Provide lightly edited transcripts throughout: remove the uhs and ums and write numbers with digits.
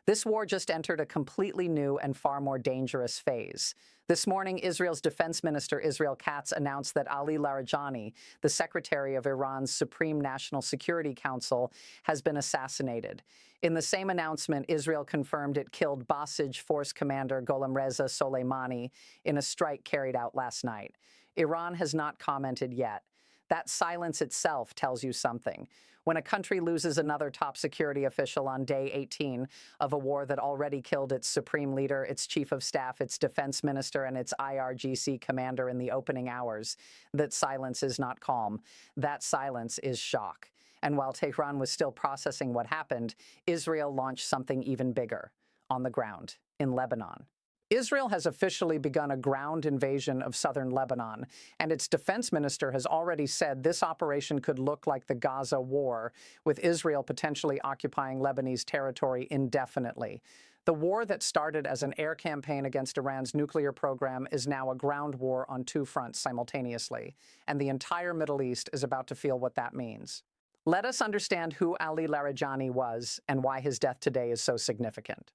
This war just entered a completely new and far more dangerous phase. This morning, Israel's Defense Minister Israel Katz announced that Ali Larijani, the Secretary of Iran's Supreme National Security Council, has been assassinated. In the same announcement, Israel confirmed it killed Basij Force Commander Gholamreza Soleimani in a strike carried out last night. Iran has not commented yet. That silence itself tells you something. When a country loses another top security official on day 18 of a war that already killed its supreme leader, its chief of staff, its defense minister, and its IRGC commander in the opening hours, that silence is not calm. That silence is shock. And while Tehran was still processing what happened, Israel launched something even bigger on the ground in Lebanon. Israel has officially begun a ground invasion of southern Lebanon, and its defense minister has already said this operation could look like the Gaza war, with Israel potentially occupying Lebanese territory indefinitely. The war that started as an air campaign against Iran's nuclear program is now a ground war on two fronts simultaneously, and the entire Middle East is about to feel what that means. Let us understand who Ali Larijani was and why his death today is so significant.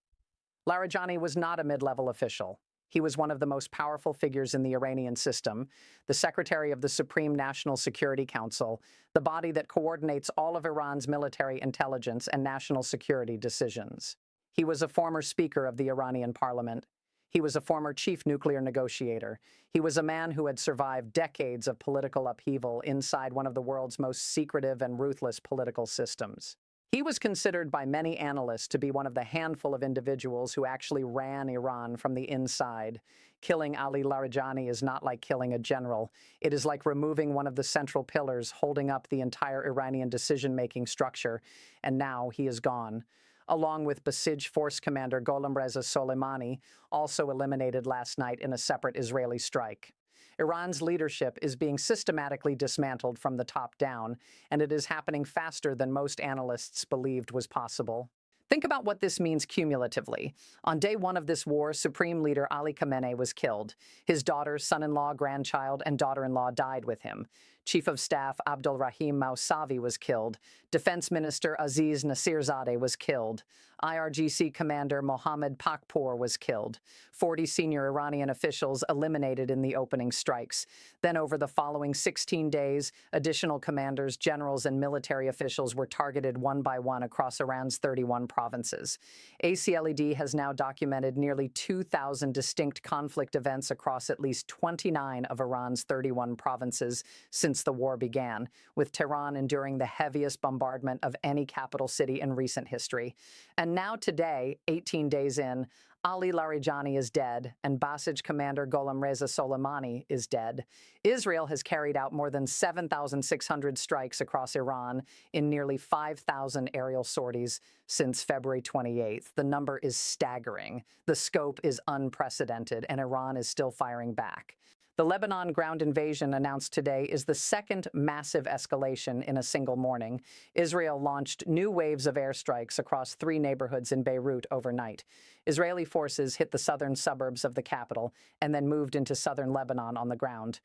Larijani was not a mid-level official. He was one of the most powerful figures in the Iranian system, the Secretary of the Supreme National Security Council, the body that coordinates all of Iran's military intelligence and national security decisions. He was a former Speaker of the Iranian parliament. He was a former chief nuclear negotiator. He was a man who had survived decades of political upheaval inside one of the world's most secretive and ruthless political systems. He was considered by many analysts to be one of the handful of individuals who actually ran Iran from the inside. Killing Ali Larijani is not like killing a general. It is like removing one of the central pillars holding up the entire Iranian decision-making structure, and now he is gone. Along with Basij Force Commander Gholamreza Soleimani, also eliminated last night in a separate Israeli strike. Iran's leadership is being systematically dismantled from the top down, and it is happening faster than most analysts believed was possible. Think about what this means cumulatively. On day one of this war, Supreme Leader Ali Khamenei was killed. His daughter, son-in-law, grandchild, and daughter-in-law died with him. Chief of Staff Abdulrahim Mousavi was killed. Defense Minister Aziz Nasirzadeh was killed. IRGC Commander Mohammad Pakpour was killed. 40 senior Iranian officials eliminated in the opening strikes. Then over the following 16 days, additional commanders, generals, and military officials were targeted one by one across Iran's 31 provinces. ACLED has now documented nearly 2,000 distinct conflict events across at least 29 of Iran's 31 provinces since the war began, with Tehran enduring the heaviest bombardment of any capital city in recent history. And now today, 18 days in, Ali Larijani is dead, and Basij Commander Gholamreza Soleimani is dead. Israel has carried out more than 7,600 strikes across Iran in nearly 5,000 aerial sorties since February 28th. The number is staggering. The scope is unprecedented, and Iran is still firing back. The Lebanon ground invasion announced today is the second massive escalation in a single morning. Israel launched new waves of airstrikes across 3 neighborhoods in Beirut overnight. Israeli forces hit the southern suburbs of the capital and then moved into southern Lebanon on the ground.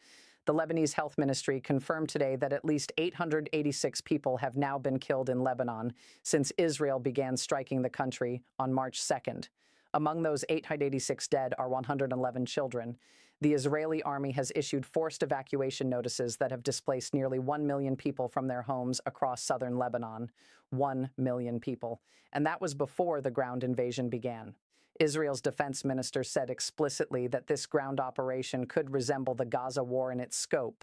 The Lebanese Health Ministry confirmed today that at least 886 people have now been killed in Lebanon since Israel began striking the country on March 2nd. Among those 886 dead are 111 children. The Israeli army has issued forced evacuation notices that have displaced nearly 1 million people from their homes across southern Lebanon. 1 million people. And that was before the ground invasion began. Israel's defense minister said explicitly that this ground operation could resemble the Gaza war in its scope,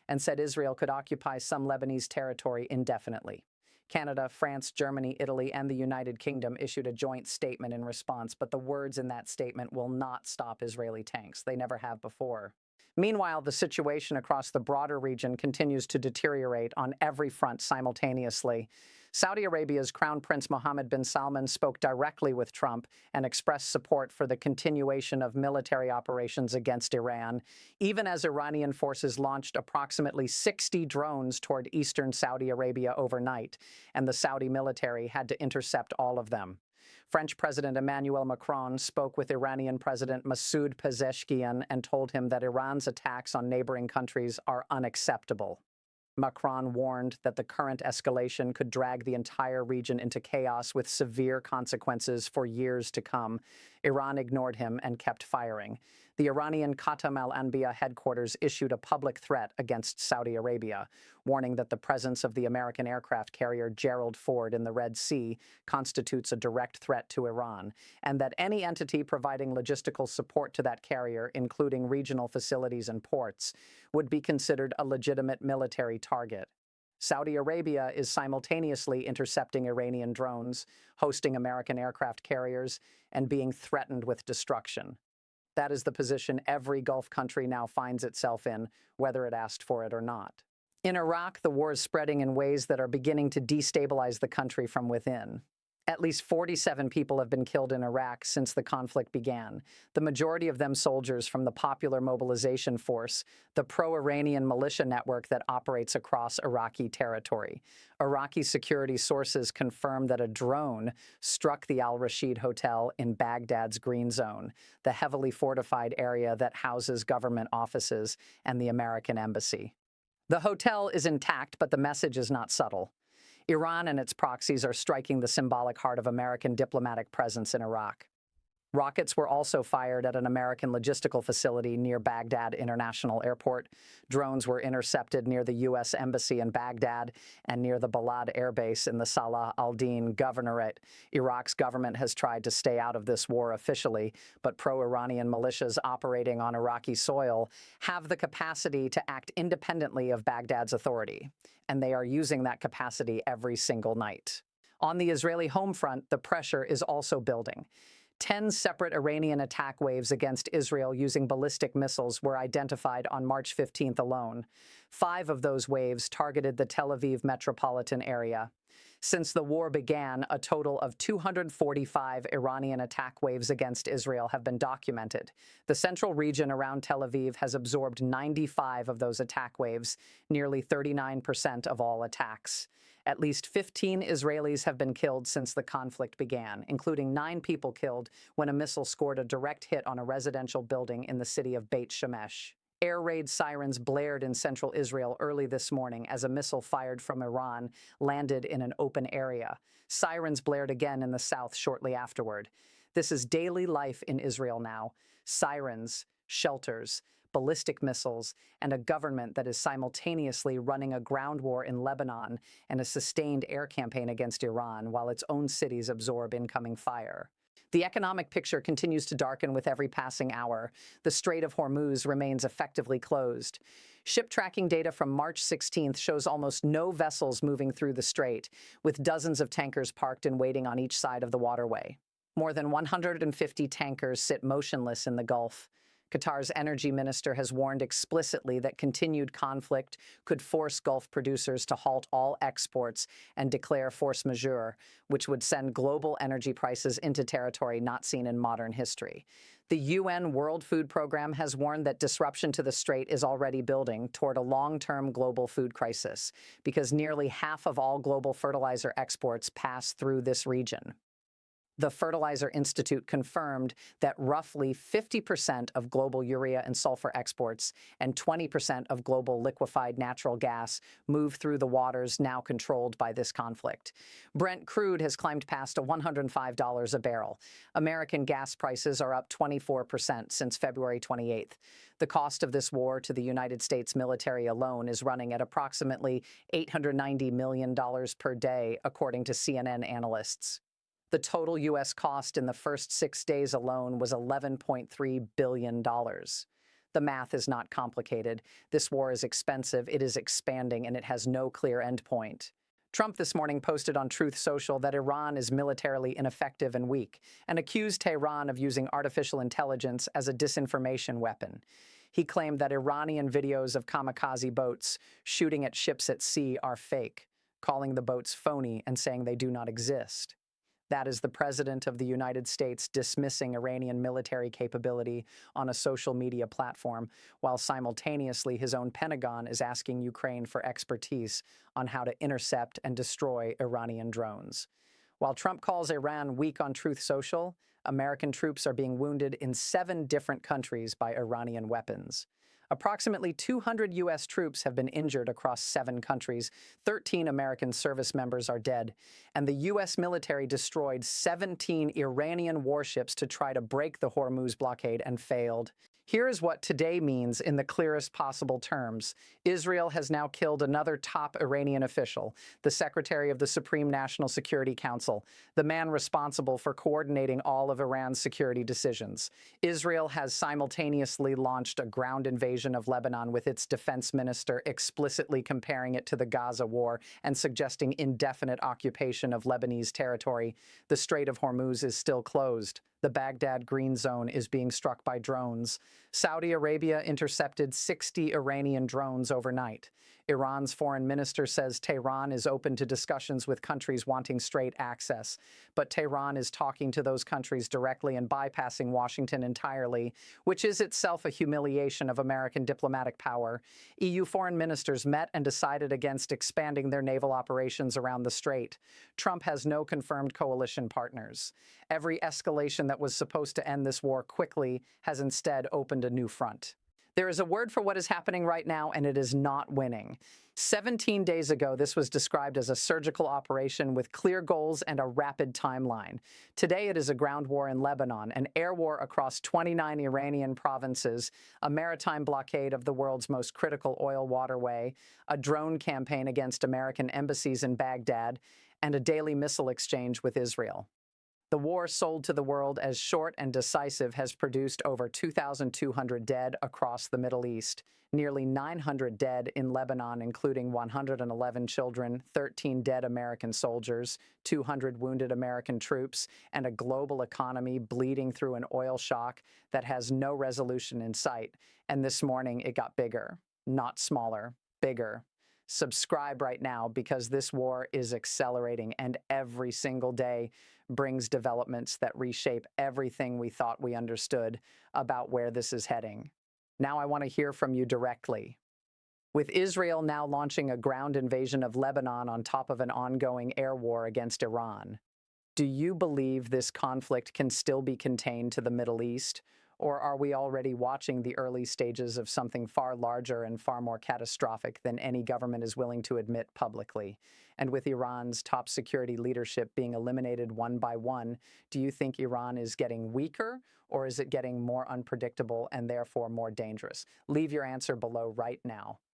and said Israel could occupy some Lebanese territory indefinitely. Canada, France, Germany, Italy, and the United Kingdom issued a joint statement in response, but the words in that statement will not stop Israeli tanks. They never have before. Meanwhile, the situation across the broader region continues to deteriorate on every front simultaneously. Saudi Arabia's Crown Prince Mohammed bin Salman spoke directly with Trump and expressed support for the continuation of military operations against Iran, even as Iranian forces launched approximately 60 drones toward eastern Saudi Arabia overnight, and the Saudi military had to intercept all of them. French President Emmanuel Macron spoke with Iranian President Masoud Pezeshkian and told him that Iran's attacks on neighboring countries are unacceptable. Macron warned that the current escalation could drag the entire region into chaos with severe consequences for years to come. Iran ignored him and kept firing. The Iranian Khatam al-Anbiya headquarters issued a public threat against Saudi Arabia, warning that the presence of the American aircraft carrier Gerald Ford in the Red Sea constitutes a direct threat to Iran, and that any entity providing logistical support to that carrier, including regional facilities and ports, would be considered a legitimate military target. Saudi Arabia is simultaneously intercepting Iranian drones, hosting American aircraft carriers, and being threatened with destruction. That is the position every Gulf country now finds itself in, whether it asked for it or not. In Iraq, the war is spreading in ways that are beginning to destabilize the country from within. At least 47 people have been killed in Iraq since the conflict began, the majority of them soldiers from the Popular Mobilization Force, the pro-Iranian militia network that operates across Iraqi territory. Iraqi security sources confirm that a drone struck the Al Rashid Hotel in Baghdad's Green Zone, the heavily fortified area that houses government offices and the American embassy. The hotel is intact, but the message is not subtle. Iran and its proxies are striking the symbolic heart of American diplomatic presence in Iraq. Rockets were also fired at an American logistical facility near Baghdad International Airport. Drones were intercepted near the U.S. Embassy in Baghdad and near the Balad Air Base in the Salah al-Din Governorate. Iraq's government has tried to stay out of this war officially, but pro-Iranian militias operating on Iraqi soil have the capacity to act independently of Baghdad's authority, and they are using that capacity every single night. On the Israeli home front, the pressure is also building. 10 separate Iranian attack waves against Israel using ballistic missiles were identified on March 15th alone. 5 of those waves targeted the Tel Aviv metropolitan area. Since the war began, a total of 245 Iranian attack waves against Israel have been documented. The central region around Tel Aviv has absorbed 95 of those attack waves, nearly 39% of all attacks. At least 15 Israelis have been killed since the conflict began, including 9 people killed when a missile scored a direct hit on a residential building in the city of Beit Shemesh. Air raid sirens blared in central Israel early this morning as a missile fired from Iran landed in an open area. Sirens blared again in the south shortly afterward. This is daily life in Israel now. Sirens, shelters, ballistic missiles, and a government that is simultaneously running a ground war in Lebanon and a sustained air campaign against Iran while its own cities absorb incoming fire. The economic picture continues to darken with every passing hour. The Strait of Hormuz remains effectively closed. Ship tracking data from March 16th shows almost no vessels moving through the strait, with dozens of tankers parked and waiting on each side of the waterway. More than 150 tankers sit motionless in the Gulf. Qatar's energy minister has warned explicitly that continued conflict could force Gulf producers to halt all exports and declare force majeure, which would send global energy prices into territory not seen in modern history. The UN World Food Program has warned that disruption to the strait is already building toward a long-term global food crisis, because nearly half of all global fertilizer exports pass through this region. The Fertilizer Institute confirmed that roughly 50% of global urea and sulfur exports and 20% of global liquefied natural gas move through the waters now controlled by this conflict. Brent crude has climbed past $105 a barrel. American gas prices are up 24% since February 28th. The cost of this war to the United States military alone is running at approximately $890 million per day, according to CNN analysts. The total U.S. cost in the first 6 days alone was $11.3 billion. The math is not complicated. This war is expensive, it is expanding, and it has no clear endpoint. Trump this morning posted on Truth Social that Iran is militarily ineffective and weak, and accused Tehran of using artificial intelligence as a disinformation weapon. He claimed that Iranian videos of kamikaze boats shooting at ships at sea are fake, calling the boats phony and saying they do not exist. That is the President of the United States dismissing Iranian military capability on a social media platform, while simultaneously his own Pentagon is asking Ukraine for expertise on how to intercept and destroy Iranian drones. While Trump calls Iran weak on Truth Social, American troops are being wounded in 7 different countries by Iranian weapons. Approximately 200 U.S. troops have been injured across 7 countries. 13 American service members are dead. And the U.S. military destroyed 17 Iranian warships to try to break the Hormuz blockade and failed. Here is what today means in the clearest possible terms. Israel has now killed another top Iranian official, the Secretary of the Supreme National Security Council, the man responsible for coordinating all of Iran's security decisions. Israel has simultaneously launched a ground invasion of Lebanon, with its defense minister explicitly comparing it to the Gaza war and suggesting indefinite occupation of Lebanese territory. The Strait of Hormuz is still closed. The Baghdad Green Zone is being struck by drones. Saudi Arabia intercepted 60 Iranian drones overnight. Iran's foreign minister says Tehran is open to discussions with countries wanting strait access, but Tehran is talking to those countries directly and bypassing Washington entirely, which is itself a humiliation of American diplomatic power. EU foreign ministers met and decided against expanding their naval operations around the strait. Trump has no confirmed coalition partners. Every escalation that was supposed to end this war quickly has instead opened a new front. There is a word for what is happening right now, and it is not winning. 17 days ago, this was described as a surgical operation with clear goals and a rapid timeline. Today, it is a ground war in Lebanon, an air war across 29 Iranian provinces, a maritime blockade of the world's most critical oil waterway, a drone campaign against American embassies in Baghdad, and a daily missile exchange with Israel. The war, sold to the world as short and decisive, has produced over 2,200 dead across the Middle East, nearly 900 dead in Lebanon, including 111 children, 13 dead American soldiers, 200 wounded American troops, and a global economy bleeding through an oil shock that has no resolution in sight. And this morning, it got bigger, not smaller, bigger. Subscribe right now, because this war is accelerating, and every single day brings developments that reshape everything we thought we understood about where this is heading. Now I want to hear from you directly. With Israel now launching a ground invasion of Lebanon on top of an ongoing air war against Iran, do you believe this conflict can still be contained to the Middle East? Or are we already watching the early stages of something far larger and far more catastrophic than any government is willing to admit publicly? And with Iran's top security leadership being eliminated one by one, do you think Iran is getting weaker, or is it getting more unpredictable and therefore more dangerous? Leave your answer below right now.